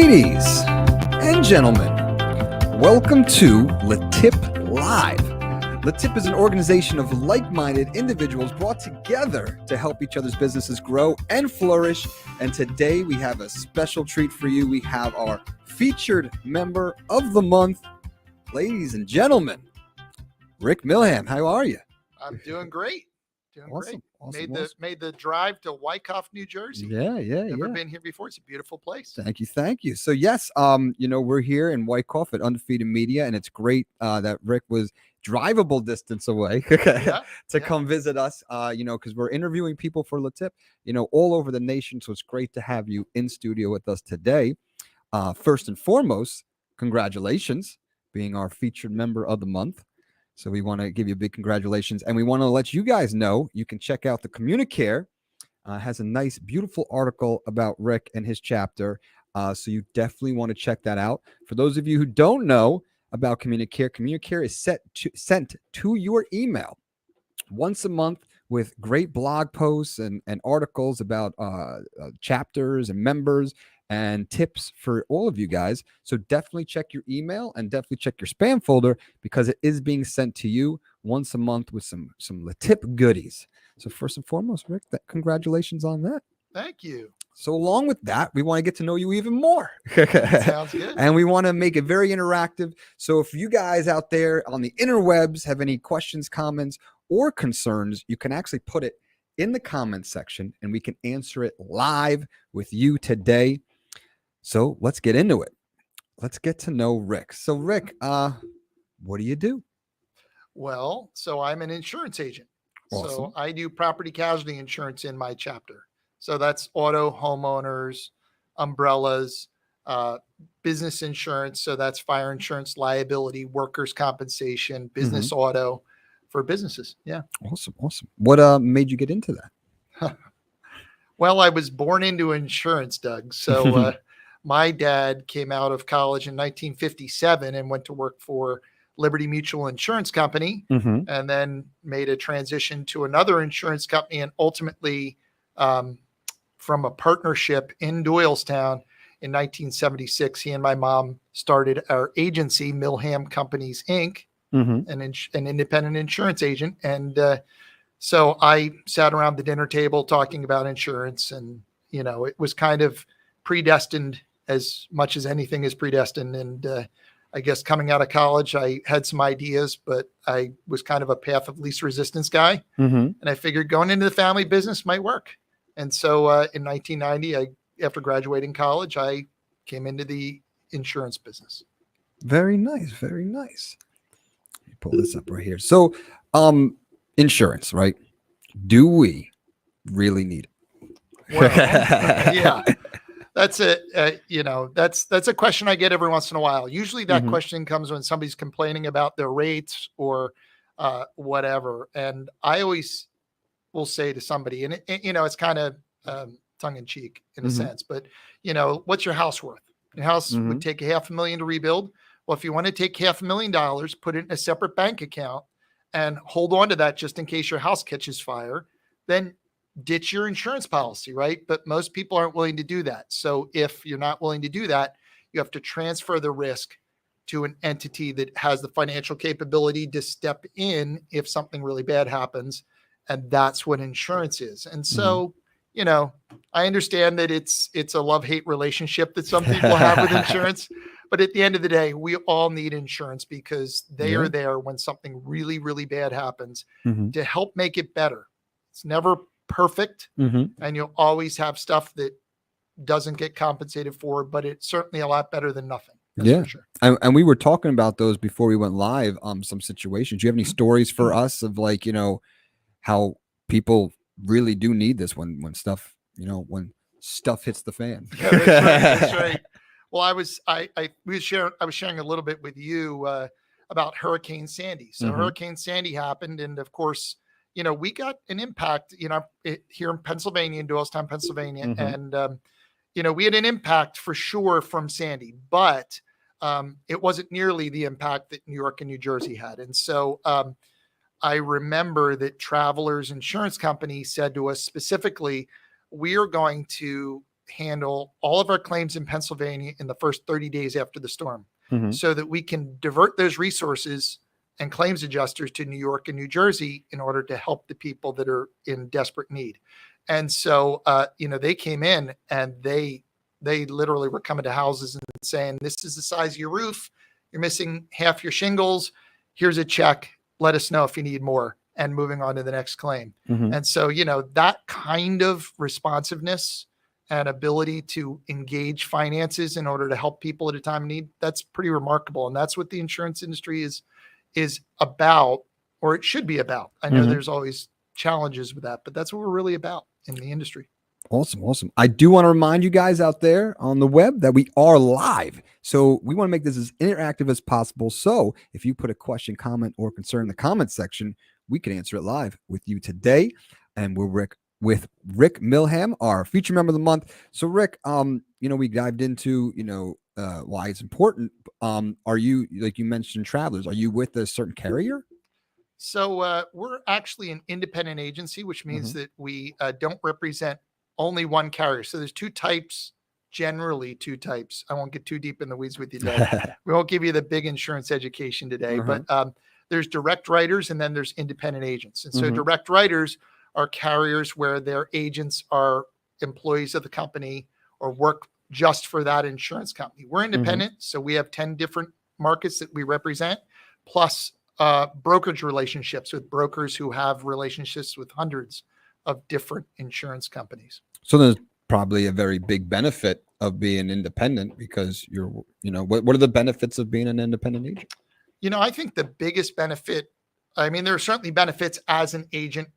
Ladies and gentlemen, welcome to LeTip Live. LeTip is an organization of like-minded individuals brought together to help each other's businesses grow and flourish. And today we have a special treat for you. We have our featured member of the month, ladies and gentlemen, Rick Millham. How are you? I'm doing great. Doing Awesome. great. Awesome. Made the drive to Wyckoff, New Jersey. Never been here before. It's a beautiful place. Thank you. So yes, we're here in Wyckoff at Undefeated Media, and it's great that Rick was drivable distance away to come visit us. Because we're interviewing people for LeTip, all over the nation. So it's great to have you in studio with us today. First and foremost, congratulations being our featured member of the month. So we want to give you a big congratulations, and we want to let you guys know you can check out the Communicare. Has a nice, beautiful article about Rick and his chapter. So you definitely want to check that out. For those of you who don't know about Communicare, Communicare is sent to your email once a month with great blog posts and articles about chapters and members and tips for all of you guys. So definitely check your email and definitely check your spam folder, because it is being sent to you once a month with some LeTip goodies. So first and foremost, Rick, congratulations on that. Thank you. So along with that, we want to get to know you even more. Sounds good. And we want to make it very interactive. So if you guys out there on the interwebs have any questions, comments, or concerns, you can actually put it in the comments section and we can answer it live with you today. So let's get into it. Let's get to know Rick. So Rick, what do you do? Well, so I'm an insurance agent. Awesome. So I do property casualty insurance in my chapter. So that's auto, homeowners, umbrellas, business insurance. So that's fire insurance, liability, workers' compensation, business auto for businesses. Yeah. Awesome. What made you get into that? Well, I was born into insurance, Doug. So my dad came out of college in 1957 and went to work for Liberty Mutual Insurance Company, and then made a transition to another insurance company, and ultimately from a partnership in Doylestown in 1976, he and my mom started our agency, Millham Companies, Inc., an independent insurance agent. And so I sat around the dinner table talking about insurance, and, it was kind of predestined as much as anything is predestined. And I guess coming out of college, I had some ideas, but I was kind of a path of least resistance guy. And I figured going into the family business might work. And so in 1990, after graduating college, I came into the insurance business. Very nice. Very nice. Let me pull this up right here. So insurance, right? Do we really need it? Well, yeah. That's it. That's a question I get every once in a while. Usually that question comes when somebody's complaining about their rates or whatever. And I always will say to somebody, and it's kind of tongue in cheek in a sense, but what's your house worth? Your house would take $500,000 to rebuild. Well, if you want to take $500,000, put it in a separate bank account and hold on to that just in case your house catches fire, then ditch your insurance policy, right? But most people aren't willing to do that. So if you're not willing to do that, you have to transfer the risk to an entity that has the financial capability to step in if something really bad happens. And that's what insurance is. And so, I understand that it's a love-hate relationship that some people have with insurance, but at the end of the day, we all need insurance because they are there when something really, really bad happens to help make it better. It's never perfect, and you'll always have stuff that doesn't get compensated for, but it's certainly a lot better than nothing. That's for sure. And we were talking about those before we went live. Some situations. Do you have any stories for us of how people really do need this when stuff hits the fan? Yeah, that's right. Well, I was sharing a little bit with you about Hurricane Sandy. So Hurricane Sandy happened, and of course, we got an impact, here in Pennsylvania, in Doylestown, Pennsylvania. And, we had an impact for sure from Sandy, but it wasn't nearly the impact that New York and New Jersey had. And so I remember that Travelers Insurance Company said to us specifically, we are going to handle all of our claims in Pennsylvania in the first 30 days after the storm, so that we can divert those resources and claims adjusters to New York and New Jersey in order to help the people that are in desperate need. And so, they came in and they literally were coming to houses and saying, this is the size of your roof. You're missing half your shingles. Here's a check. Let us know if you need more, and moving on to the next claim. And so, that kind of responsiveness and ability to engage finances in order to help people at a time of need, that's pretty remarkable. And that's what the insurance industry is about, or it should be about. I know there's always challenges with that, but that's what we're really about in the industry. Awesome. I do want to remind you guys out there on the web that we are live. So we want to make this as interactive as possible. So if you put a question, comment, or concern in the comment section, we can answer it live with you today. And we're with Rick Millham, our feature member of the month. So Rick, we dived into, why it's important. Are you, like you mentioned, travelers, are you with a certain carrier? So we're actually an independent agency, which means that we don't represent only one carrier. So there's generally two types. I won't get too deep in the weeds with you today. We won't give you the big insurance education today, but there's direct writers and then there's independent agents. And so direct writers are carriers where their agents are employees of the company or work just for that insurance company. We're independent, so we have 10 different markets that we represent, plus brokerage relationships with brokers who have relationships with hundreds of different insurance companies. So there's probably a very big benefit of being independent, because what are the benefits of being an independent agent? I think the biggest benefit, there are certainly benefits as an agent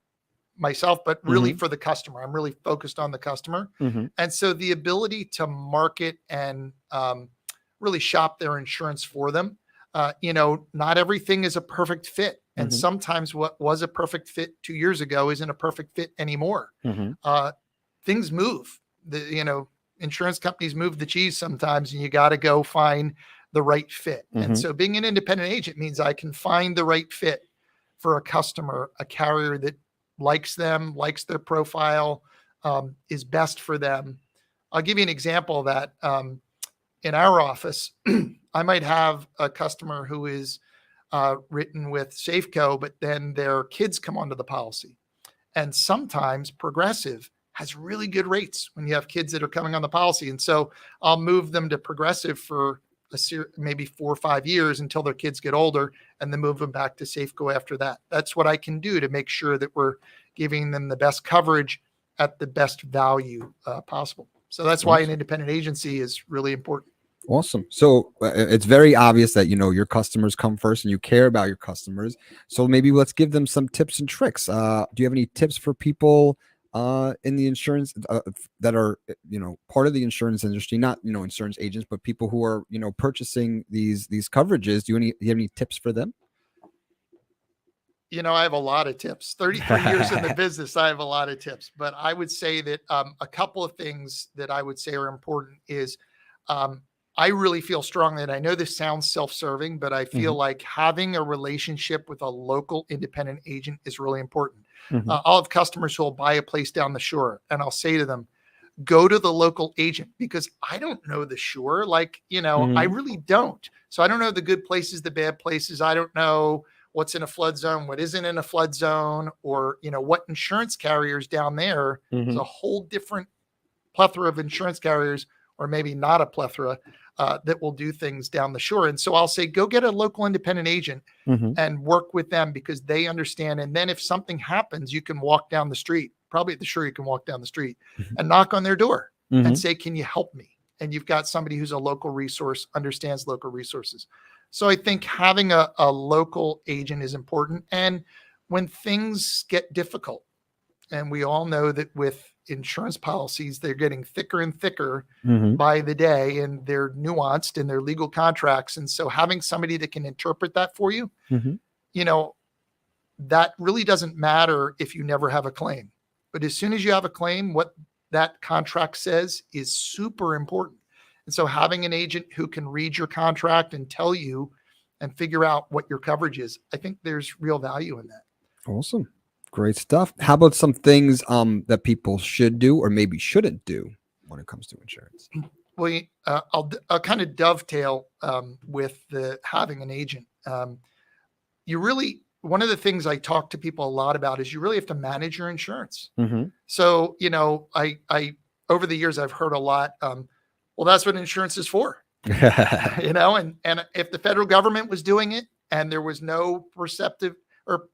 myself, but really for the customer. I'm really focused on the customer. And so the ability to market and really shop their insurance for them. Not everything is a perfect fit. And sometimes what was a perfect fit 2 years ago isn't a perfect fit anymore. Things move. Insurance companies move the cheese sometimes, and you got to go find the right fit. And so being an independent agent means I can find the right fit for a customer, a carrier that likes them, likes their profile, is best for them. I'll give you an example of that. In our office, I might have a customer who is written with Safeco, but then their kids come onto the policy. And sometimes Progressive has really good rates when you have kids that are coming on the policy. And so I'll move them to Progressive for maybe 4 or 5 years until their kids get older, and then move them back to Safeco after that. That's what I can do to make sure that we're giving them the best coverage at the best value possible. So that's why an independent agency is really important. Awesome. So it's very obvious that, your customers come first and you care about your customers. So maybe let's give them some tips and tricks. Do you have any tips for people in the insurance that are, part of the insurance industry, not, insurance agents, but people who are, purchasing these coverages? Do you have any tips for them? I have a lot of tips. 33 years in the business, I have a lot of tips. But I would say that a couple of things that I would say are important is I really feel strongly, and I know this sounds self-serving, but I feel like having a relationship with a local independent agent is really important. I'll have customers who will buy a place down the shore, and I'll say to them, go to the local agent, because I don't know the shore. I really don't. So I don't know the good places, the bad places. I don't know what's in a flood zone, what isn't in a flood zone, or, what insurance carriers down there. There's a whole different plethora of insurance carriers, or maybe not a plethora, that will do things down the shore. And so I'll say, go get a local independent agent and work with them, because they understand. And then if something happens, you can walk down the street, probably at the shore, you can walk down the street and knock on their door and say, can you help me? And you've got somebody who's a local resource, understands local resources. So I think having a local agent is important. And when things get difficult, and we all know that with insurance policies, they're getting thicker and thicker by the day, and they're nuanced in their legal contracts. And so having somebody that can interpret that for you, that really doesn't matter if you never have a claim. But as soon as you have a claim, what that contract says is super important. And so having an agent who can read your contract and tell you and figure out what your coverage is, I think there's real value in that. Awesome. Great stuff. How about some things that people should do or maybe shouldn't do? when it comes to insurance? Well, I'll kind of dovetail with having an agent. One of the things I talk to people a lot about is you really have to manage your insurance. Mm-hmm. So, I over the years, I've heard a lot, well, that's what insurance is for, and if the federal government was doing it and there was no perceptive or,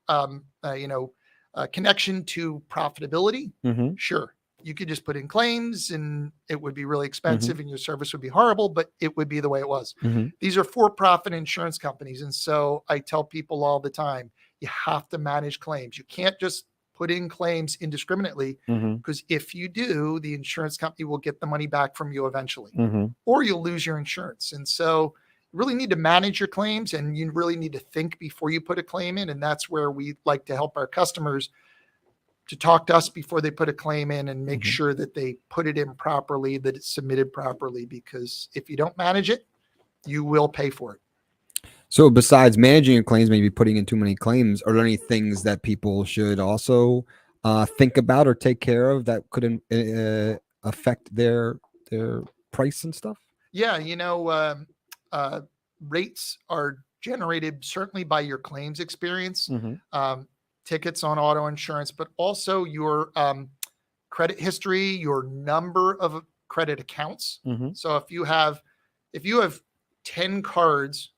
connection to profitability, Mm-hmm. sure, you could just put in claims and it would be really expensive and your service would be horrible, but it would be the way it was. Mm-hmm. These are for-profit insurance companies. And so I tell people all the time, you have to manage claims. You can't just put in claims indiscriminately, because if you do, the insurance company will get the money back from you eventually, or you'll lose your insurance. And so you really need to manage your claims, and you really need to think before you put a claim in. And that's where we like to help our customers to talk to us before they put a claim in and make sure that they put it in properly, that it's submitted properly, because if you don't manage it, you will pay for it. So besides managing your claims, maybe putting in too many claims, are there any things that people should also think about or take care of that could affect their price and stuff? Yeah, rates are generated certainly by your claims experience, tickets on auto insurance, but also your credit history, your number of credit accounts. So if you have 10 cards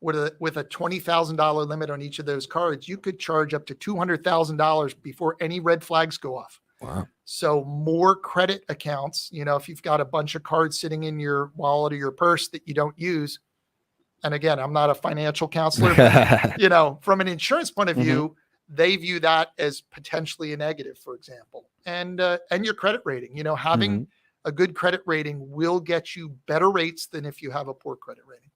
with a $20,000 limit on each of those cards, you could charge up to $200,000 before any red flags go off. Wow. So more credit accounts, if you've got a bunch of cards sitting in your wallet or your purse that you don't use. And again, I'm not a financial counselor, but, from an insurance point of view, they view that as potentially a negative, for example. And your credit rating, having a good credit rating will get you better rates than if you have a poor credit rating.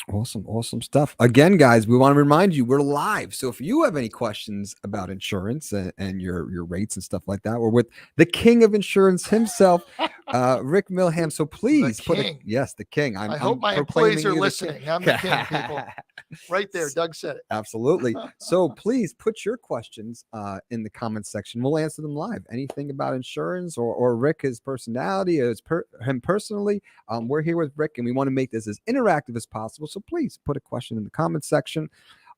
Awesome stuff. Again, guys, we want to remind you we're live. So if you have any questions about insurance and your rates and stuff like that, we're with the king of insurance himself, Rick Millham. So please the king. I hope my employees are listening. I'm the king, people. Right there. Doug said it. Absolutely. So please put your questions in the comments section. We'll answer them live. Anything about insurance or Rick, his personality, him personally. We're here with Rick, and we want to make this as interactive as possible. So please put a question in the comments section.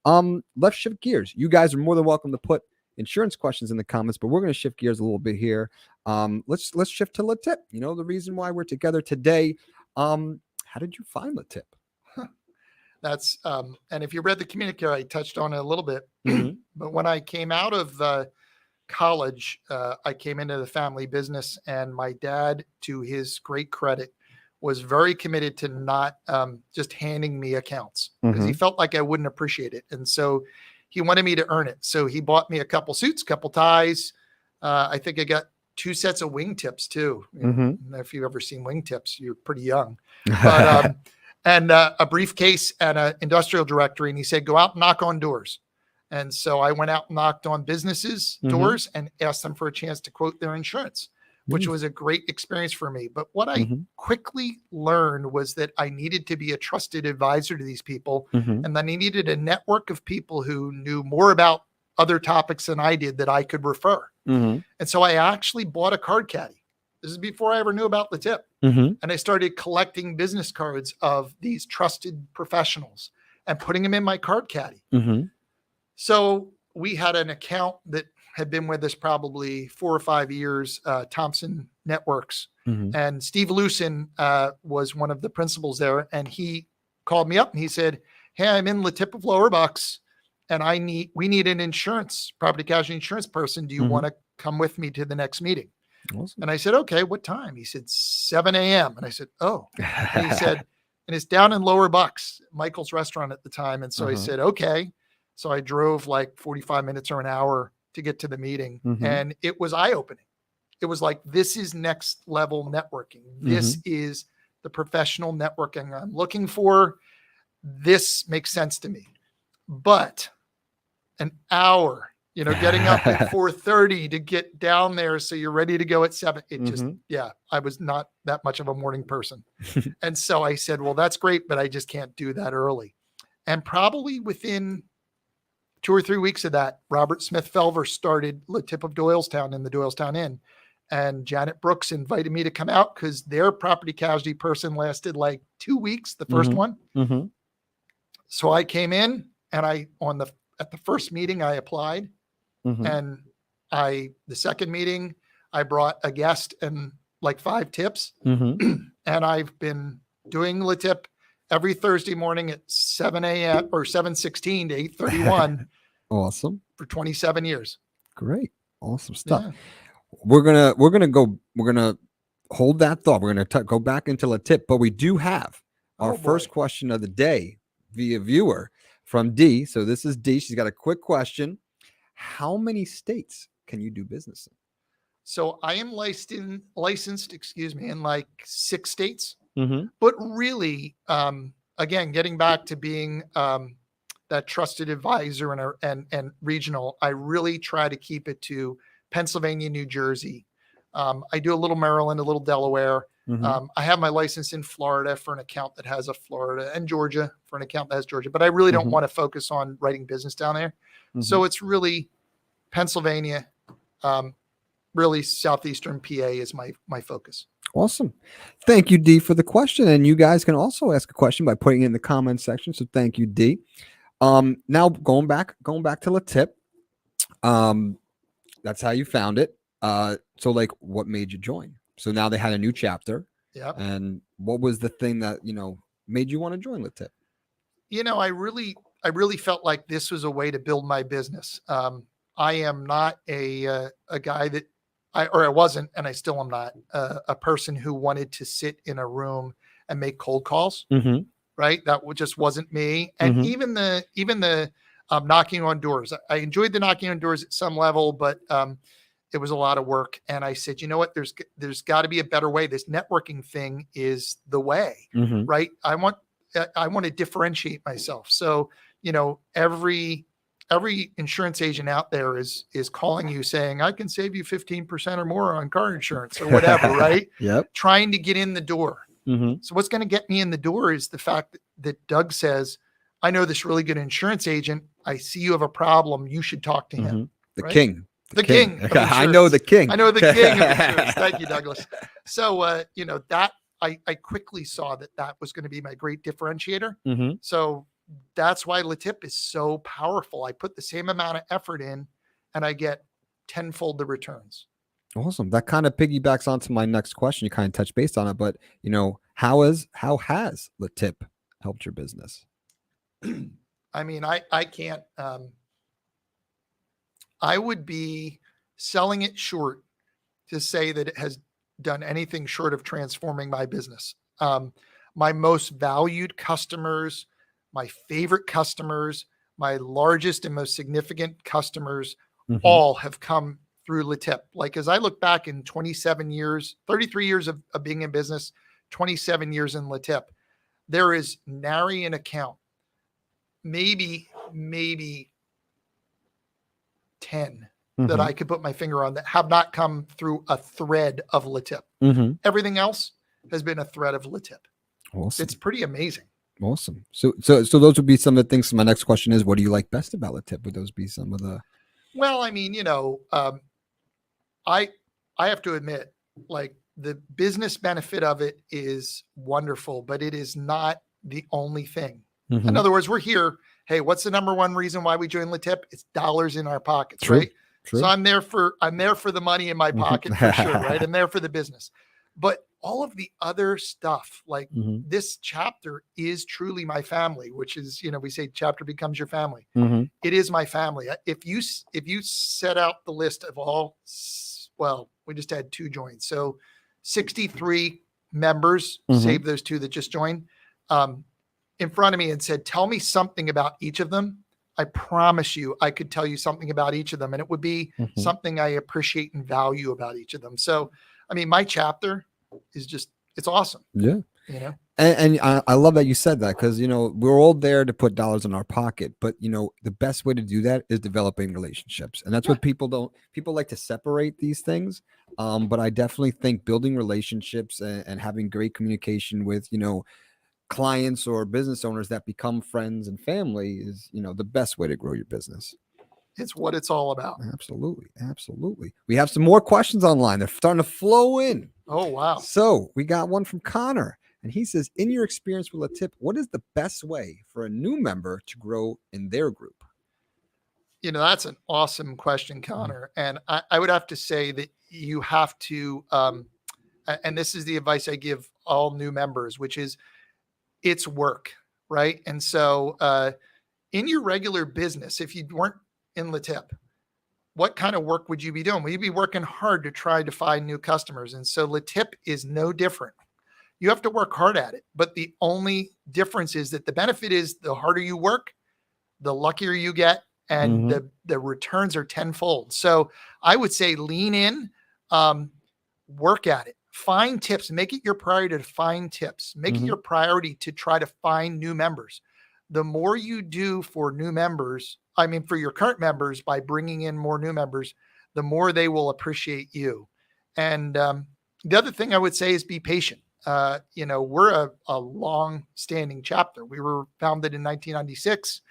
Let's shift gears. You guys are more than welcome to put insurance questions in the comments, but we're going to shift gears a little bit here. Let's shift to LeTip. The reason why we're together today. How did you find LeTip? That's and if you read the communique, I touched on it a little bit. But when I came out of college, I came into the family business, and my dad, to his great credit, was very committed to not just handing me accounts, because he felt like I wouldn't appreciate it. And so he wanted me to earn it. So he bought me a couple suits, couple ties. I think I got 2 sets of wingtips too. If you've ever seen wingtips, you're pretty young. But and a briefcase and an industrial directory. And he said, go out and knock on doors. And so I went out and knocked on businesses' doors and asked them for a chance to quote their insurance, which was a great experience for me. But what I quickly learned was that I needed to be a trusted advisor to these people. And then I needed a network of people who knew more about other topics than I did that I could refer. And so I actually bought a card caddy. This is before I ever knew about LeTip. And I started collecting business cards of these trusted professionals and putting them in my card caddy. So we had an account that had been with us probably 4 or 5 years, Thompson Networks. And Steve Lucin was one of the principals there. And he called me up and he said, hey, I'm in LeTip of Lower Bucks, and we need an property casualty insurance person. Do you want to come with me to the next meeting? Awesome. And I said, okay, what time? He said, 7 a.m. And I said, oh. And he said, and it's down in Lower Bucks, Michael's restaurant at the time. And so I said, okay. So I drove like 45 minutes or an hour to get to the meeting. And it was eye-opening. It was like, this is next level networking. This is the professional networking I'm looking for. This makes sense to me. But an hour, getting up at 4:30 to get down there so you're ready to go at 7. It just, I was not that much of a morning person. And so I said, well, that's great, but I just can't do that early. And probably within 2 or 3 weeks of that, Robert Smith Felver started LeTip of Doylestown in the Doylestown Inn. and Janet Brooks invited me to come out because their property casualty person lasted like 2 weeks, the first one. So I came in and at the first meeting I applied, and the second meeting I brought a guest and like 5 tips. And I've been doing LeTip every Thursday morning at 7 a.m. or 7:16 to 8:31. Awesome. For 27 years. Great. Awesome stuff. Yeah. We're gonna hold that thought. We're gonna go back into LeTip, but we do have our first question of the day via viewer from D. So this is D. She's got a quick question. How many states can you do business in? So I am licensed, in like 6 states. But really, again, getting back to being that trusted advisor and regional, I really try to keep it to Pennsylvania, New Jersey. I do a little Maryland, a little Delaware. I have my license in Florida for an account that has a Florida, and Georgia for an account that has Georgia, but I really don't want to focus on writing business down there. So it's really Pennsylvania, really Southeastern PA is my focus. Awesome. Thank you, D, for the question. And you guys can also ask a question by putting it in the comment section. So thank you, D. Now going back to LeTip. That's how you found it. So like what made you join? So now they had a new chapter. Yeah. And what was the thing that, made you want to join LeTip? I really felt like this was a way to build my business. I am not a guy that I wasn't, and I still am not a person who wanted to sit in a room and make cold calls. Right. That just wasn't me. And even the knocking on doors, I enjoyed the knocking on doors at some level, but it was a lot of work. And I said, you know what, there's got to be a better way. This networking thing is the way, right? I want to differentiate myself. So, every insurance agent out there is calling you saying, I can save you 15% or more on car insurance or whatever, right? Yep. Trying to get in the door. So what's going to get me in the door is the fact that Doug says, I know this really good insurance agent. I see you have a problem. You should talk to him. The king. The king. I know the king. I know the king of insurance. Thank you, Douglas. So, that I quickly saw that was going to be my great differentiator. So that's why LeTip is so powerful. I put the same amount of effort in and I get tenfold the returns. Awesome. That kind of piggybacks onto my next question. You kind of touched base on it, but how has LeTip helped your business? I mean, I can't, I would be selling it short to say that it has done anything short of transforming my business. My most valued customers, my favorite customers, my largest and most significant customers, all have come through LeTip. Like, as I look back in 27 years, 33 years of being in business, 27 years in LeTip, there is nary an account, maybe 10 that I could put my finger on that have not come through a thread of LeTip. Everything else has been a thread of LeTip. Awesome. It's pretty amazing. Awesome. So those would be some of the things. So my next question is, what do you like best about LeTip? Would those be some of the? Well, I mean, I have to admit, like, the business benefit of it is wonderful, but it is not the only thing. In other words, we're here. Hey, what's the number one reason why we joined LeTip? It's dollars in our pockets, right? True. So I'm there for the money in my pocket for sure, right? I'm there for the business. But all of the other stuff, like this chapter is truly my family, which is, we say chapter becomes your family. It is my family. If you set out the list of all, well, we just had 2 joins. So 63 members, save those 2 that just joined, in front of me and said, tell me something about each of them. I promise you, I could tell you something about each of them, and it would be something I appreciate and value about each of them. So, I mean, my chapter is just, it's awesome. Yeah. And I love that you said that, because, we're all there to put dollars in our pocket, but, the best way to do that is developing relationships. And that's what people like to separate these things. But I definitely think building relationships and having great communication with, clients or business owners that become friends and family is, the best way to grow your business. It's what it's all about. Absolutely. Absolutely. We have some more questions online. They're starting to flow in. Oh, wow. So we got one from Connor, and he says, in your experience with LeTip, what is the best way for a new member to grow in their group? That's an awesome question, Connor. And I would have to say that you have to, and this is the advice I give all new members, which is it's work, right? And so in your regular business, if you weren't in LeTip, what kind of work would you be doing? Well, you'd be working hard to try to find new customers. And so LeTip is no different. You have to work hard at it. But the only difference is that the benefit is the harder you work, the luckier you get, and the returns are tenfold. So I would say lean in, work at it, find tips, make it your priority to find tips, make it your priority to try to find new members. The more you do for new members, for your current members, by bringing in more new members, the more they will appreciate you. And the other thing I would say is be patient. We're a long-standing chapter. We were founded in 1996.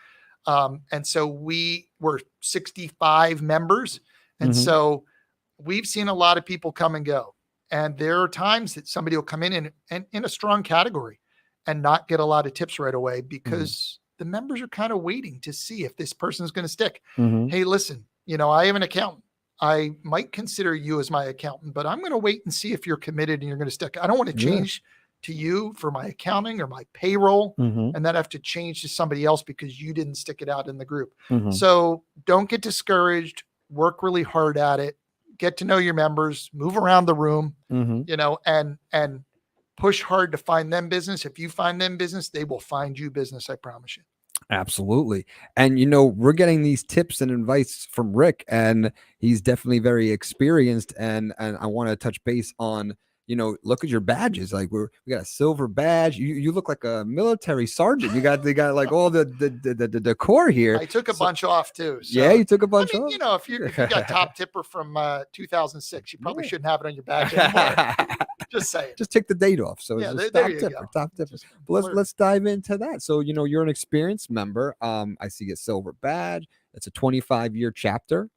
And so we were 65 members. And so we've seen a lot of people come and go. And there are times that somebody will come in and in a strong category and not get a lot of tips right away because the members are kind of waiting to see if this person is going to stick. Hey, listen, I have an accountant. I might consider you as my accountant, but I'm going to wait and see if you're committed and you're going to stick. I don't want to change to you for my accounting or my payroll and then have to change to somebody else because you didn't stick it out in the group. So don't get discouraged, work really hard at it, get to know your members, move around the room, and push hard to find them business. If you find them business, they will find you business. I promise you. Absolutely. And, we're getting these tips and advice from Rick, and he's definitely very experienced. And I want to touch base on, look at your badges. Like we got a silver badge. You look like a military sergeant. They got like all the decor here. I took a bunch off too. So, yeah, you took a bunch off. If you got top tipper from 2006, you probably shouldn't have it on your badge anymore. Just saying. Just take the date off. So yeah, it's top tipper. Just but let's dive into that. So you're an experienced member. I see a silver badge. It's a 25-year chapter.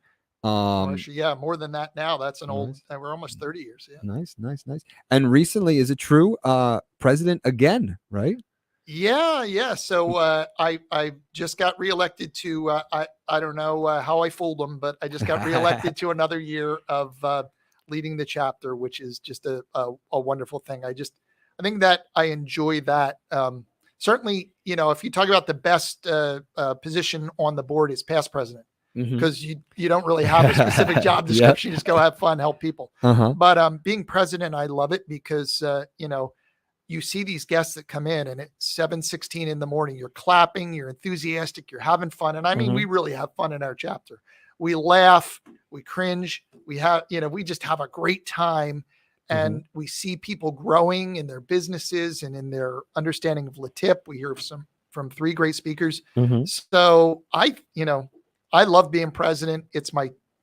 More than that now. That's an old. We're almost 30 years. Yeah. Nice. And recently, is it true? President again, right? Yeah. So I just got reelected to. I don't know how I fooled them, but I just got reelected to another year of leading the chapter, which is just a wonderful thing. I think that I enjoy that. Certainly, if you talk about the best position on the board is past president. Because you don't really have a specific job description. You just go have fun, help people. But being president, I love it because, you see these guests that come in and at 7:16 in the morning, you're clapping, you're enthusiastic, you're having fun. And we really have fun in our chapter. We laugh, we cringe, we just have a great time. And we see people growing in their businesses and in their understanding of LeTip. We hear from 3 great speakers. So I love being president.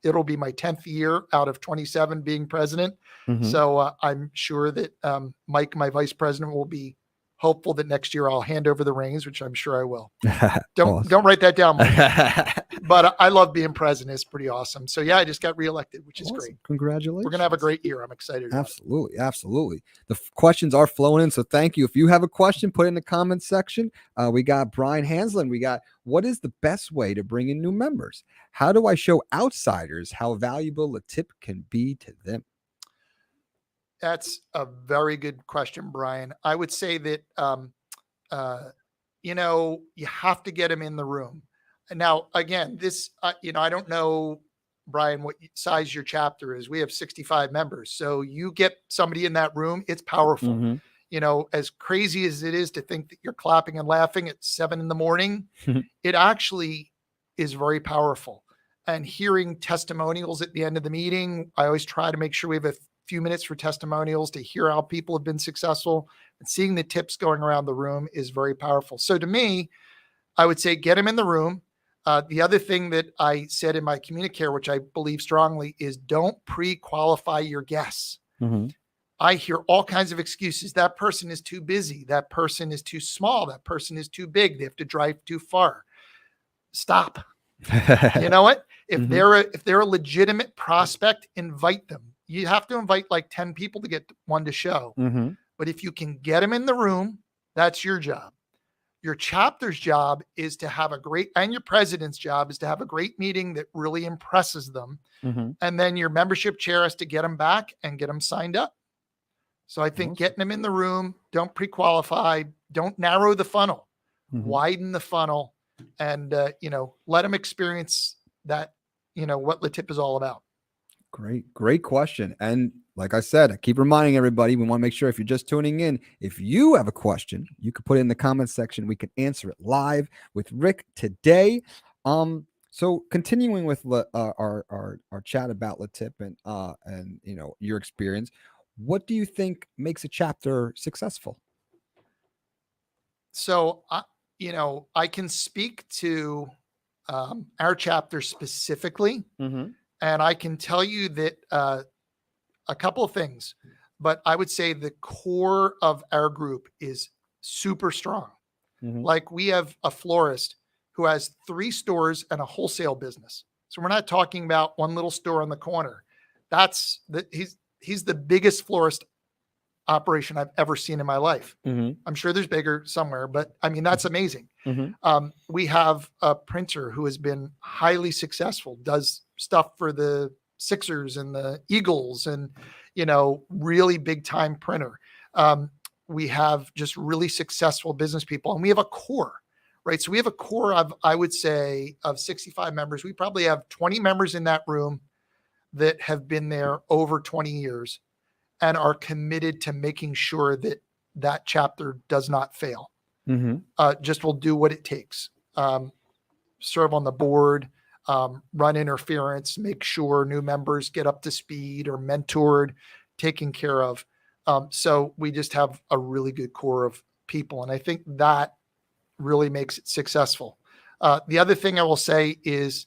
It'll be my 10th year out of 27 being president. So I'm sure that Mike, my vice president, will be hopeful that next year I'll hand over the reins, which I'm sure I will. Don't write that down, Mike. But I love being president. It's pretty awesome. So I just got reelected, which is great. Congratulations. We're going to have a great year. I'm excited. Absolutely. The questions are flowing in. So thank you. If you have a question, put it in the comments section. We got Brian Hanslin. We got, what is the best way to bring in new members? How do I show outsiders how valuable LeTip can be to them? That's a very good question, Brian. I would say that, you have to get them in the room. Now, again, this, I don't know, Brian, what size your chapter is. We have 65 members. So you get somebody in that room, it's powerful. As crazy as it is to think that you're clapping and laughing at 7 a.m, it actually is very powerful. And hearing testimonials at the end of the meeting, I always try to make sure we have a few minutes for testimonials to hear how people have been successful, and seeing the tips going around the room is very powerful. So to me, I would say get them in the room. The other thing that I said in my communicator, which I believe strongly, is don't pre-qualify your guests. I hear all kinds of excuses. That person is too busy. That person is too small. That person is too big. They have to drive too far. Stop. You know what? If they're a legitimate prospect, invite them. You have to invite like 10 people to get one to show. But if you can get them in the room, that's your job. Your chapter's job is to have a great, and your president's job is to have a great meeting that really impresses them. And then your membership chair has to get them back and get them signed up. So I think getting them in the room, don't pre-qualify, don't narrow the funnel, widen the funnel, and, let them experience that, what LeTip is all about. Great question. And like I said, I keep reminding everybody, we want to make sure if you're just tuning in, if you have a question, you can put it in the comments section. We can answer it live with Rick today. So continuing with our chat about LeTip and your experience, what do you think makes a chapter successful? So I can speak to our chapter specifically, and I can tell you that a couple of things, but I would say the core of our group is super strong. Like we have a florist who has 3 stores and a wholesale business. So we're not talking about one little store on the corner. He's the biggest florist operation I've ever seen in my life. I'm sure there's bigger somewhere, but I mean, that's amazing. We have a printer who has been highly successful, does stuff for the Sixers and the Eagles and, really big time printer. We have just really successful business people, and we have a core, right? So we have a core of, I would say, of 65 members. We probably have 20 members in that room that have been there over 20 years and are committed to making sure that that chapter does not fail. Just will do what it takes. Serve on the board, run interference, make sure new members get up to speed or mentored, taken care of. So we just have a really good core of people. And I think that really makes it successful. The other thing I will say is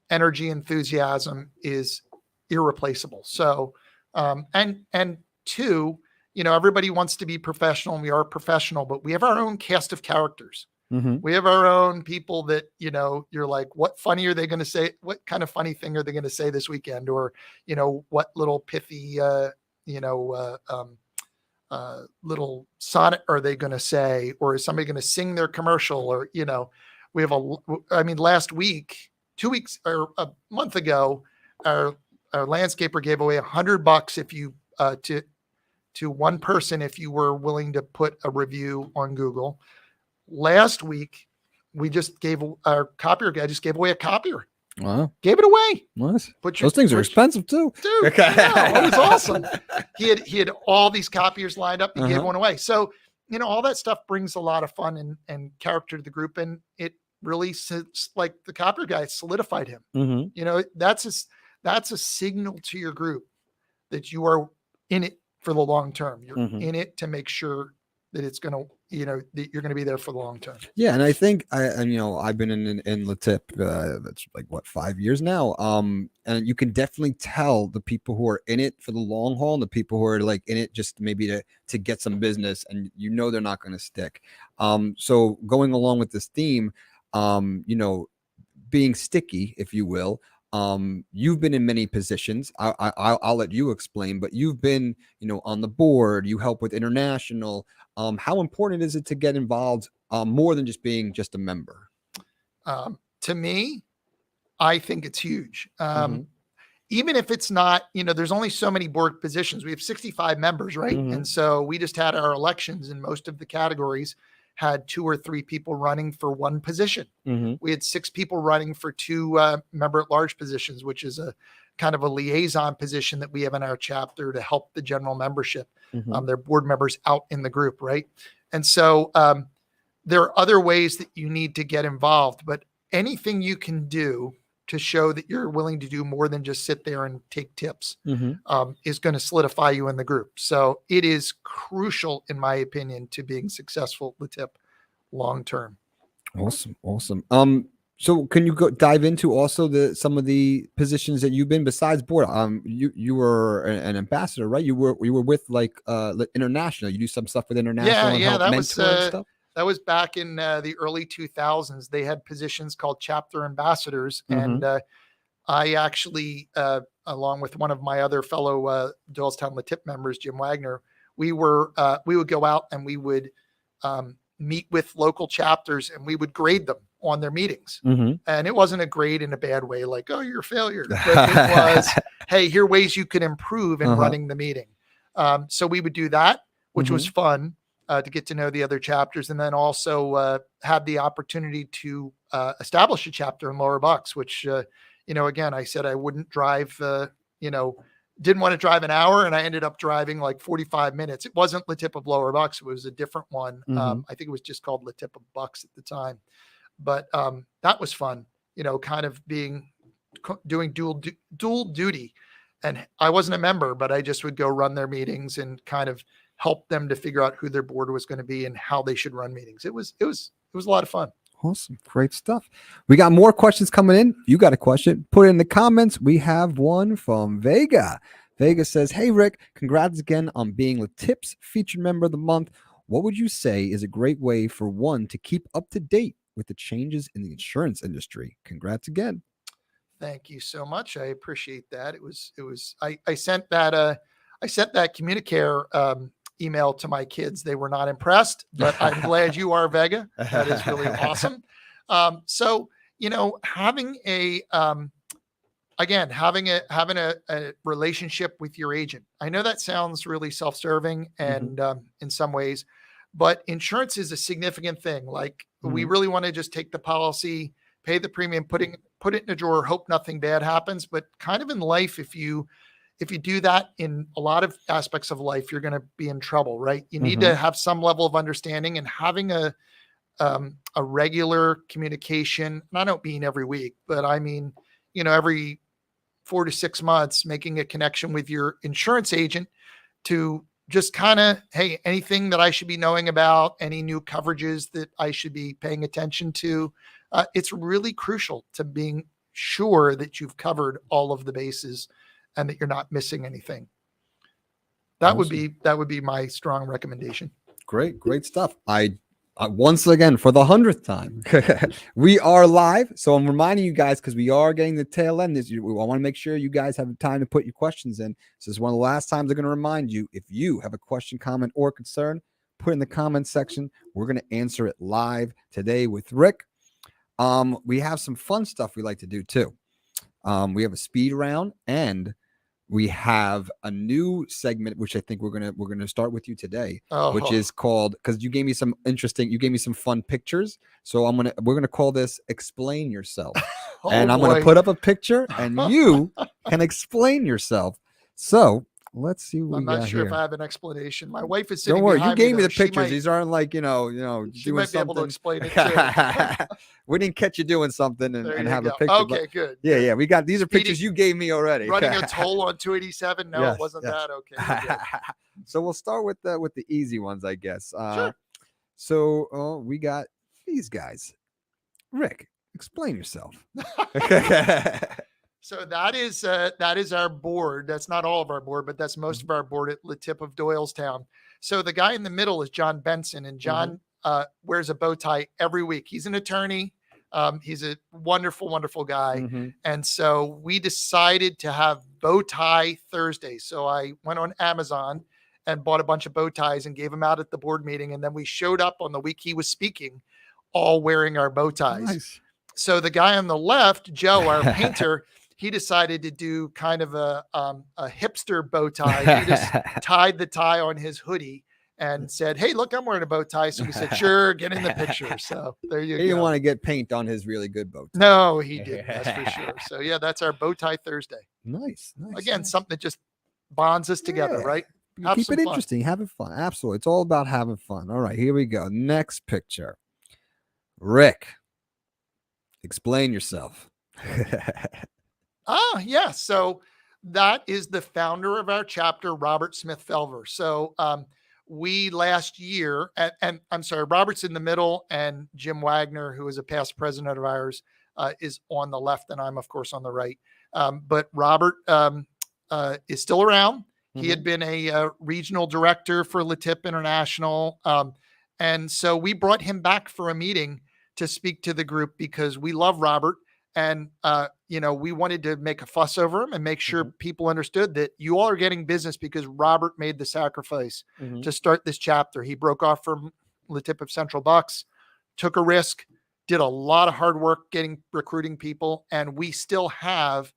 energy, enthusiasm is irreplaceable. So, and 2, everybody wants to be professional, and we are professional, but we have our own cast of characters. We have our own people that, you're like, what funny are they going to say? What kind of funny thing are they going to say this weekend? Or, what little pithy, little sonnet are they going to say? Or is somebody going to sing their commercial? Or, we have last week, 2 weeks or a month ago, our landscaper gave away $100 if you, to one person, if you were willing to put a review on Google. Last week, we just gave our copier guy just gave away a copier. Wow. Gave it away. Nice. Those things are expensive too. Dude, yeah, it was awesome. He had all these copiers lined up. He gave one away. So, all that stuff brings a lot of fun and character to the group. And it really, like the copier guy, solidified him. That's a signal to your group that you are in it for the long term. You're in it to make sure that it's going to, that you're going to be there for the long term. Yeah. And I think I've been in LeTip, that's like 5 years now. And you can definitely tell the people who are in it for the long haul and the people who are like in it just maybe to get some business, and they're not going to stick. So going along with this theme, being sticky, if you will, you've been in many positions. I'll let you explain, but you've been, on the board, you help with international. How important is it to get involved more than just being just a member? To me, I think it's huge. Even if it's not, there's only so many board positions. We have 65 members, right? And so we just had our elections, and most of the categories had 2 or 3 people running for one position. We had 6 people running for 2 member at large positions, which is a kind of a liaison position that we have in our chapter to help the general membership. They're board members out in the group, right? And so there are other ways that you need to get involved, but anything you can do to show that you're willing to do more than just sit there and take tips is going to solidify you in the group. So it is crucial, in my opinion, to being successful at LeTip long term. Awesome. So can you dive into also some of the positions that you've been besides board? You were an ambassador, right? You were with like international. You do some stuff with international. Yeah, that was stuff. That was back in the early 2000s. They had positions called chapter ambassadors. And I actually, along with one of my other fellow Doylestown LeTip members, Jim Wagner, we would go out and we would meet with local chapters and we would grade them on their meetings. And it wasn't a grade in a bad way, like, oh, you're a failure. But it was, hey, here are ways you can improve in running the meeting. So we would do that, which was fun to get to know the other chapters. And then also had the opportunity to establish a chapter in Lower Bucks, which, again, I said I wouldn't drive, didn't want to drive an hour, and I ended up driving like 45 minutes. It wasn't LeTip of Lower Bucks. It was a different one. I think it was just called LeTip of Bucks at the time. But that was fun, kind of doing dual duty. And I wasn't a member, but I just would go run their meetings and kind of help them to figure out who their board was going to be and how they should run meetings. It was a lot of fun. Awesome. Great stuff. We got more questions coming in. If you got a question, put it in the comments. We have one from Vega. Vega says, hey, Rick, congrats again on being LeTip's featured member of the month. What would you say is a great way for one to keep up to date with the changes in the insurance industry? Congrats again. Thank you so much. I appreciate that. I sent that Communicare email to my kids. They were not impressed, but I'm glad you are, Vega. That is really awesome. So, having a relationship with your agent. I know that sounds really self-serving and in some ways, but insurance is a significant thing. Like we really want to just take the policy, pay the premium, put it in a drawer, hope nothing bad happens. But kind of in life, if you do that in a lot of aspects of life, you're going to be in trouble, right? You need to have some level of understanding, and having a regular communication. And I don't mean every week, but I mean, every 4 to 6 months, making a connection with your insurance agent to just kind of, hey, anything that I should be knowing about, any new coverages that I should be paying attention to. It's really crucial to being sure that you've covered all of the bases and that you're not missing anything. That awesome. would be my strong recommendation. Great stuff. I once again, for the 100th time, we are live. So I'm reminding you guys, because we are getting the tail end. I want to make sure you guys have time to put your questions in. This is one of the last times I'm going to remind you, if you have a question, comment, or concern, put it in the comment section. We're going to answer it live today with Rick. We have some fun stuff we like to do too. We have a speed round, and we have a new segment, which I think we're gonna start with you today, which is called, because you gave me some fun pictures. So we're gonna call this Explain Yourself. And I'm gonna put up a picture and you can explain yourself. So let's see what I'm we got not sure here. if I have an explanation. My wife is sitting Don't worry, behind you gave me the She pictures. These aren't like, she might be able to explain it too. We didn't catch you doing something and have a picture. Okay, good. Yeah. We got, these are pictures you gave me already. Running a toll on 287. No, yes, it wasn't yes. that. Okay. So we'll start with the easy ones, I guess. Sure. So we got these guys. Rick, explain yourself. So that is our board. That's not all of our board, but that's most of our board at LeTip of Doylestown. So the guy in the middle is John Benson, and John wears a bow tie every week. He's an attorney. He's a wonderful, wonderful guy. And so we decided to have bow tie Thursday. So I went on Amazon and bought a bunch of bow ties and gave them out at the board meeting. And then we showed up on the week he was speaking, all wearing our bow ties. Nice. So the guy on the left, Joe, our painter, he decided to do kind of a hipster bow tie. He just tied the tie on his hoodie and said, hey, look, I'm wearing a bow tie. So we said, sure, get in the picture. So there you go. He didn't want to get paint on his really good bow tie. No, he didn't. That's for sure. So yeah, that's our bow tie Thursday. Nice. Again, something that just bonds us together, right? Keep it interesting. Having fun. Absolutely. It's all about having fun. All right, here we go. Next picture. Rick, explain yourself. Yeah. So that is the founder of our chapter, Robert Smith Felver. So we last year, and I'm sorry, Robert's in the middle, and Jim Wagner, who is a past president of ours, is on the left, and I'm, of course, on the right. But Robert is still around. He had been a regional director for LeTip International. And so we brought him back for a meeting to speak to the group because we love Robert. And, we wanted to make a fuss over him and make sure people understood that you all are getting business because Robert made the sacrifice to start this chapter. He broke off from LeTip of Central Bucks, took a risk, did a lot of hard work recruiting people. And we still have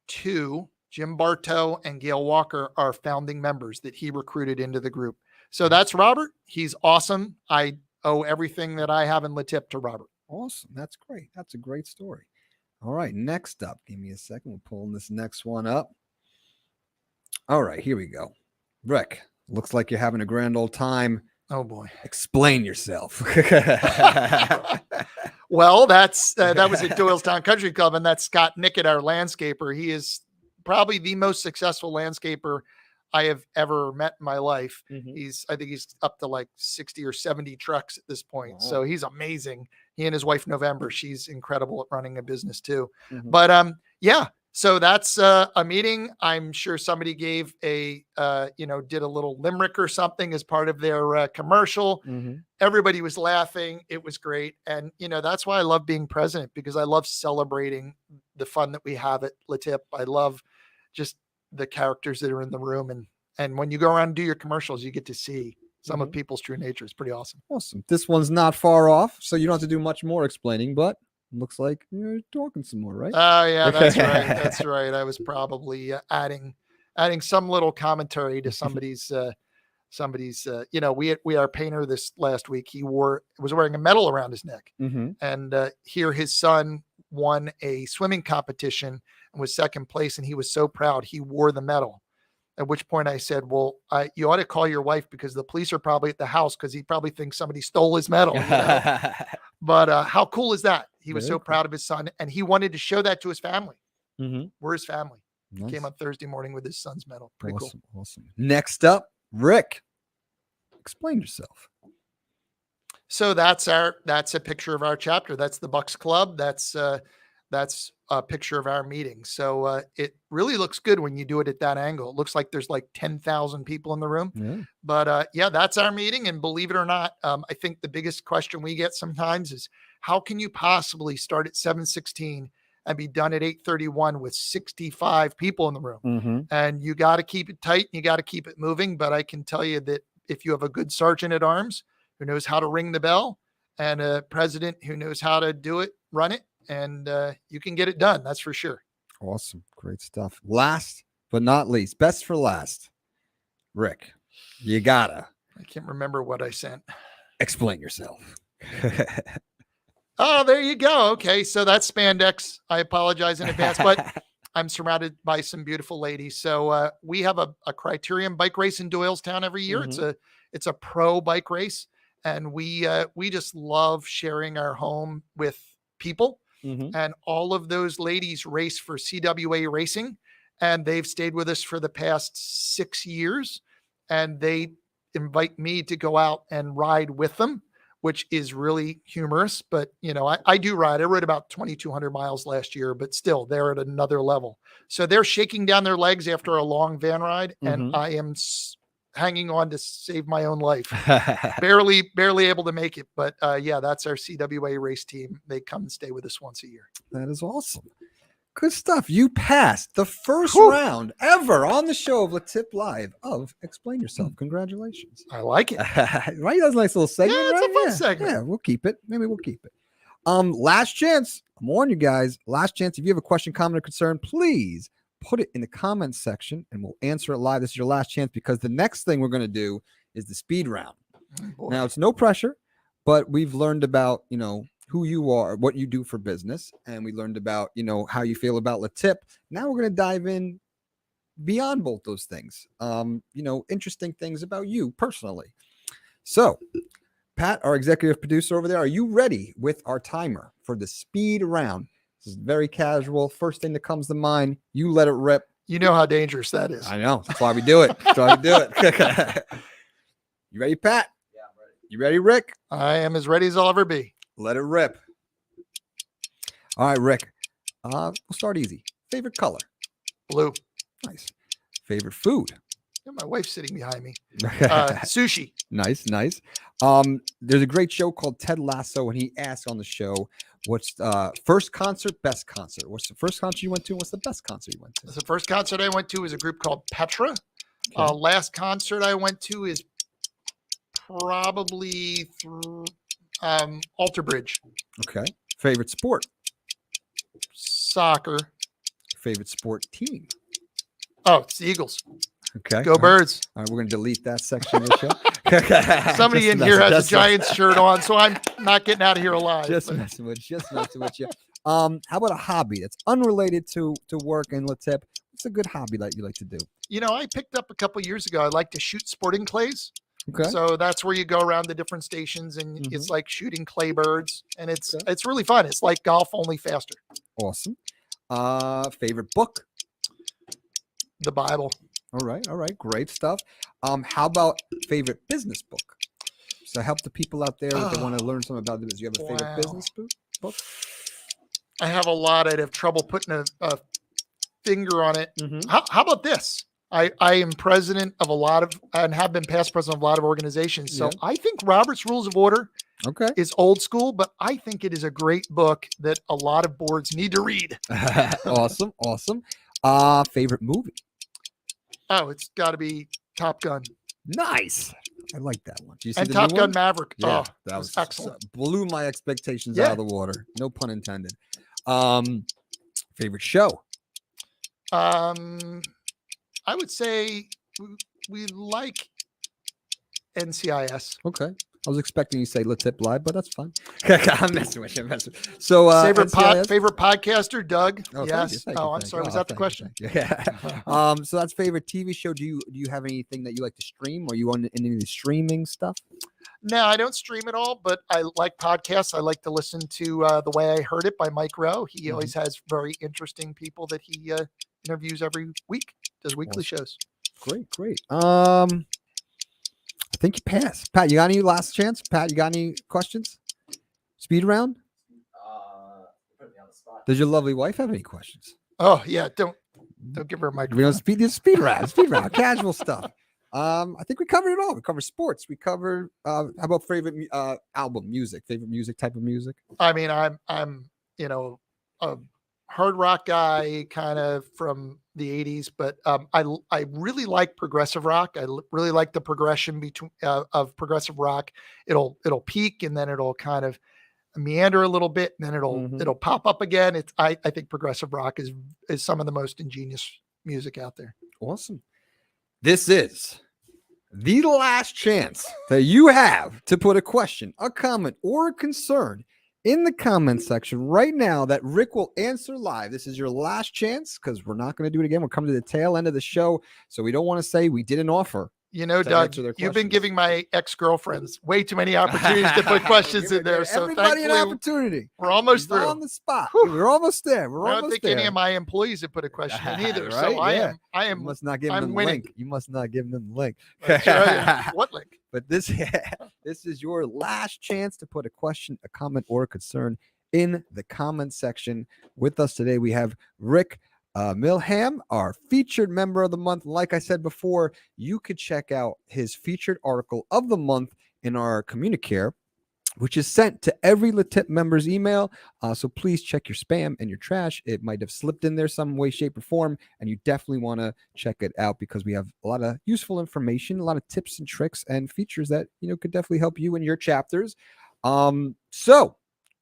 2, Jim Bartow and Gail Walker, are founding members that he recruited into the group. So that's Robert. He's awesome. I owe everything that I have in LeTip to Robert. Awesome. That's great. That's a great story. All right. Next up, give me a second. We're pulling this next one up. All right. Here we go. Rick, looks like you're having a grand old time. Oh, boy. Explain yourself. Well, that was at Doylestown Country Club, and that's Scott Nickett, our landscaper. He is probably the most successful landscaper I have ever met in my life. I think he's up to like 60 or 70 trucks at this point. Wow. So he's amazing. He and his wife, November, she's incredible at running a business too. But so that's a meeting. I'm sure somebody gave did a little limerick or something as part of their commercial. Everybody was laughing. It was great. And, that's why I love being president, because I love celebrating the fun that we have at LeTip. I love just the characters that are in the room. And when you go around and do your commercials, you get to see some of people's true nature. It's pretty awesome. Awesome. This one's not far off, so you don't have to do much more explaining, but looks like you're talking some more, right? Oh, yeah, that's right. That's right. I was probably adding some little commentary to somebody's, we had our painter this last week. He was wearing a medal around his neck. And here his son won a swimming competition and was second place. And he was so proud. He wore the medal. At which point I said, well, you ought to call your wife because the police are probably at the house because he probably thinks somebody stole his medal. But how cool is that? He was so proud of his son, and he wanted to show that to his family. We're his family. Nice. Came on Thursday morning with his son's medal. Pretty cool. Awesome. Next up, Rick. Explain yourself. So that's a picture of our chapter. That's the Bucks Club. That's a picture of our meeting. So it really looks good when you do it at that angle. It looks like there's like 10,000 people in the room. Yeah. But that's our meeting. And believe it or not, I think the biggest question we get sometimes is, how can you possibly start at 7:16 and be done at 8:31 with 65 people in the room? And you got to keep it tight. And you got to keep it moving. But I can tell you that if you have a good sergeant at arms who knows how to ring the bell and a president who knows how to do it, run it, and you can get it done. That's for sure. Awesome. Great stuff. Last but not least, best for last, Rick, you gotta. I can't remember what I sent. Explain yourself. Oh, there you go. Okay. So that's spandex. I apologize in advance, but I'm surrounded by some beautiful ladies. So we have a criterium bike race in Doylestown every year. It's a pro bike race. And we just love sharing our home with people. And all of those ladies race for CWA Racing, and they've stayed with us for the past 6 years, and they invite me to go out and ride with them, which is really humorous. But, I do ride. I rode about 2,200 miles last year, but still they're at another level. So they're shaking down their legs after a long van ride, and I am hanging on to save my own life. barely able to make it. But that's our CWA race team. They come and stay with us once a year. That is awesome. Good stuff. You passed the first round ever on the show of LeTip Live of Explain Yourself. Congratulations. I like it. Right? That's a nice little segment. Yeah, it's a fun segment. Yeah, we'll keep it. Maybe we'll keep it. Last chance. I'm warning you guys. Last chance. If you have a question, comment, or concern, please put it in the comments section and we'll answer it live. This is your last chance because the next thing we're going to do is the speed round. Now, it's no pressure, but we've learned about, who you are, what you do for business. And we learned about, how you feel about LeTip. Now we're going to dive in beyond both those things. Interesting things about you personally. So, Pat, our executive producer over there, are you ready with our timer for the speed round? This is very casual. First thing that comes to mind, you let it rip. You know how dangerous that is. I know. That's why we do it. That's why we do it. You ready, Pat? Yeah, I'm ready. You ready, Rick? I am as ready as I'll ever be. Let it rip. All right, Rick. We'll start easy. Favorite color? Blue. Nice. Favorite food? My wife's sitting behind me. Sushi. Nice. There's a great show called Ted Lasso, and he asked on the show, what's first concert, best concert? What's the first concert you went to? What's the best concert you went to? The first concert I went to was a group called Petra. Okay. Last concert I went to is probably Alter Bridge. Okay. Favorite sport? Soccer. Favorite sport team? Oh, it's the Eagles. Okay. Go Birds. All right, we're going to delete that section of the show. Somebody in here has a Giants shirt on, so I'm not getting out of here alive. Just messing with you. How about a hobby that's unrelated to work and LeTip? What's a good hobby that you like to do? I picked up a couple years ago. I like to shoot sporting clays. Okay. So that's where you go around the different stations, and it's like shooting clay birds, and it's really fun. It's like golf, only faster. Awesome. Favorite book? The Bible. All right. Great stuff. How about favorite business book? So help the people out there if they want to learn something about the business. You have a favorite business book? I have a lot. I'd have trouble putting a finger on it. How about this? I am president of a lot of, and have been past president of a lot of organizations. So I think Robert's Rules of Order is old school, but I think it is a great book that a lot of boards need to read. Awesome. Favorite movie? Oh, it's got to be Top Gun. Nice. I like that one. And Top Gun Maverick. Yeah, that was excellent. Blew my expectations out of the water. No pun intended. Favorite show? I would say we like NCIS. Okay. I was expecting you to say LeTip Live, but that's fine. I'm messing with you. So, favorite podcaster, Doug. Oh, yes. Thank you. I'm sorry. Was that the question? Yeah. So that's favorite TV show. Do you have anything that you like to stream? Are you on any of the streaming stuff? No, I don't stream at all, but I like podcasts. I like to listen to The Way I Heard It by Mike Rowe. He always has very interesting people that he interviews every week. Does weekly shows. Great. I think you passed. Pat, you got any last chance? Pat, you got any questions? Speed round? Put me on the spot. Does your lovely wife have any questions? Oh, yeah. Don't give her a microphone. We don't speed round, casual stuff. I think we covered it all. We covered sports. We covered how about favorite album music, favorite music, type of music? I mean, I'm a hard rock guy kind of from the 80s, but I really like progressive rock. I really like the progression between of progressive rock. It'll peak and then it'll kind of meander a little bit and then it'll pop up again. I think progressive rock is some of the most ingenious music out there. Awesome. This is the last chance that you have to put a question, a comment, or a concern in the comment section right now that Rick will answer live. This is your last chance because we're not going to do it again. We're coming to the tail end of the show, so we don't want to say we didn't offer. Doug, you've been giving my ex-girlfriends way too many opportunities to put questions in there. So everybody an opportunity. We're almost through. On the spot. We're almost there. I don't think any of my employees have put a question in either. Right? So I am. You must not give them the link. You must not give them the link. What link? But this is your last chance to put a question, a comment, or a concern in the comment section. With us today, we have Rick Millham, our featured member of the month. Like I said before, you could check out his featured article of the month in our Communicare, which is sent to every LeTip member's email. So please check your spam and your trash. It might have slipped in there some way, shape, or form, and you definitely want to check it out because we have a lot of useful information, a lot of tips and tricks and features that could definitely help you in your chapters. So,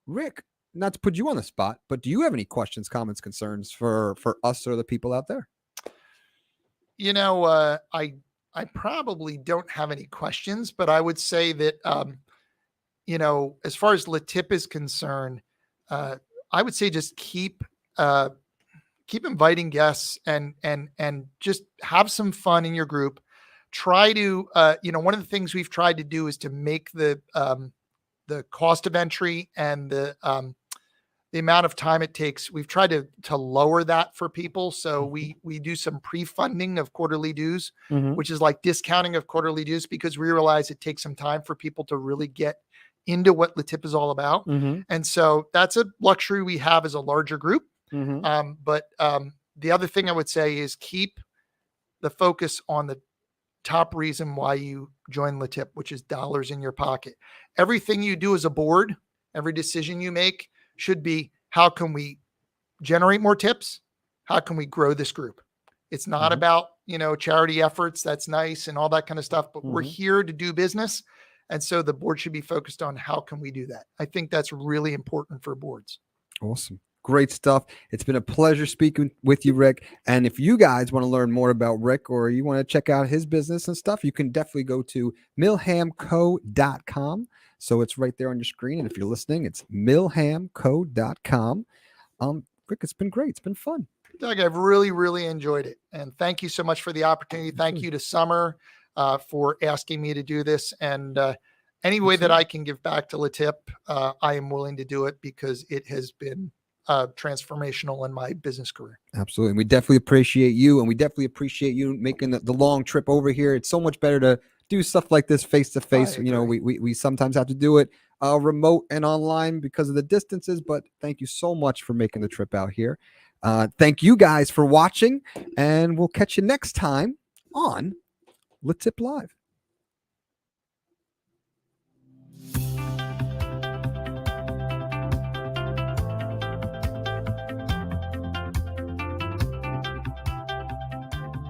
Rick, not to put you on the spot, but do you have any questions, comments, concerns for us or the people out there? I probably don't have any questions, but I would say that, as far as LeTip is concerned, I would say just keep inviting guests and just have some fun in your group. Try to, one of the things we've tried to do is to make the cost of entry and the amount of time it takes. We've tried to lower that for people. So we do some pre-funding of quarterly dues, which is like discounting of quarterly dues because we realize it takes some time for people to really get into what LeTip is all about. And so that's a luxury we have as a larger group. But the other thing I would say is keep the focus on top reason why you join LeTip, which is dollars in your pocket. Everything you do as a board, every decision you make should be, how can we generate more tips? How can we grow this group? It's not about, charity efforts. That's nice and all that kind of stuff, but we're here to do business. And so the board should be focused on how can we do that? I think that's really important for boards. Awesome. Great stuff. It's been a pleasure speaking with you, Rick. And if you guys want to learn more about Rick or you want to check out his business and stuff, you can definitely go to millhamco.com. So it's right there on your screen. And if you're listening, it's millhamco.com. Rick, it's been great. It's been fun. Doug, I've really, really enjoyed it. And thank you so much for the opportunity. Thank you to Summer for asking me to do this. And any way that I can give back to LeTip, I am willing to do it because it has been transformational in my business career. Absolutely. And we definitely appreciate you. And we definitely appreciate you making the long trip over here. It's so much better to do stuff like this face to face. We sometimes have to do it remote and online because of the distances, but thank you so much for making the trip out here. Thank you guys for watching, and we'll catch you next time on LeTip Live.